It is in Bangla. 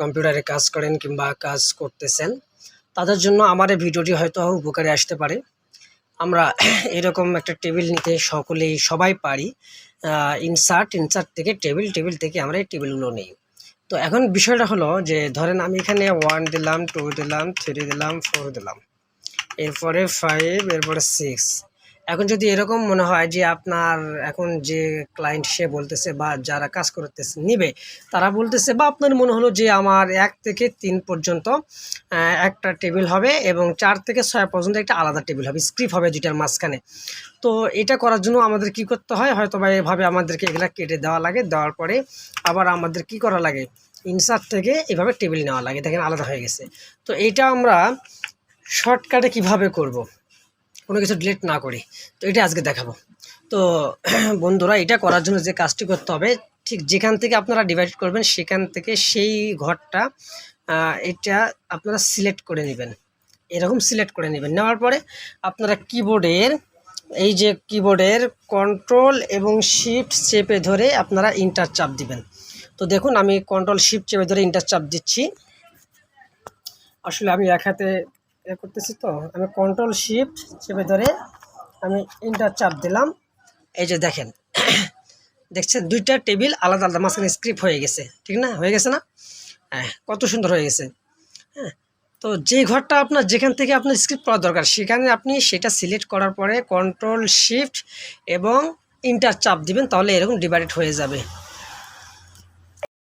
কম্পিউটারে কাজ করেন কিংবা কাজ করতেছেন, তাদের জন্য আমার এই ভিডিওটি হয়তো উপকারে আসতে পারে। আমরা এরকম একটা টেবিল নিতে সবাই পারি। ইনসার্ট থেকে টেবিল থেকে আমরা এই টেবিলগুলো নিই। তো এখন বিষয়টা হলো যে ধরেন আমি এখানে 1 দিলাম, 2 দিলাম, 3 দিলাম, 4 দিলাম, এরপরে 5, এরপরে 6। এখন যদি এরকম মনে হয় যে আপনার এখন যে ক্লায়েন্ট সে বলতেছে বা যারা কাজ করতেছে নিবে, তারা বলতেছে বা আপনার মনে হলো যে আমার 1 থেকে 3 পর্যন্ত একটা টেবিল হবে এবং 4 থেকে 6 পর্যন্ত একটা আলাদা টেবিল হবে, স্ক্রিপ হবে দুইটার মাঝখানে। তো এটা করার জন্য আমাদের কি করতে হয়, হয়তো বা এভাবে আমাদেরকে এগুলা কেটে দেওয়া লাগে। দেওয়ার পরে আবার আমাদের কি করা লাগে, ইনসার্ট থেকে এভাবে টেবিল নেওয়া লাগে। দেখেন আলাদা হয়ে গেছে। তো এইটা আমরা শর্টকাটে কিভাবে করব, কোনো কিছু ডিলিট না করি, তো এটা আজকে দেখাবো। তো বন্ধুরা, এটা করার জন্য যে কাজটি করতে হবে, ঠিক যেখান থেকে আপনারা ডিভাইড করবেন সেখান থেকে সেই ঘরটা এটা আপনারা সিলেক্ট করে নেবেন। এরকম সিলেক্ট করে নেবেন। নেওয়ার পরে আপনারা এই যে কিবোর্ডের কন্ট্রোল এবং শিফট চেপে ধরে আপনারা ইন্টার চাপ দিবেন। তো দেখুন আমি কন্ট্রোল শিফট চেপে ধরে ইন্টার চাপ দিচ্ছি। আসলে আমি এক হাতে করতেছি, তো আমি কন্ট্রোল শিফট চেপে ধরে আমি ইন্টার চাপ দিলাম। এই যে দেখেন দেখছেন দুইটা টেবিল আলাদা আলাদা মাঝখানে স্ক্রিপ্ট হয়ে গেছে, ঠিক না? হয়ে গেছে না? হ্যাঁ, কত সুন্দর হয়ে গেছে। হ্যাঁ, তো যে ঘরটা আপনার যেখান থেকে আপনার স্ক্রিপ্ট করা দরকার সেখানে আপনি সেটা সিলেক্ট করার পরে কন্ট্রোল শিফট এবং ইন্টার চাপ দিবেন, তাহলে এরকম ডিভাইডেড হয়ে যাবে।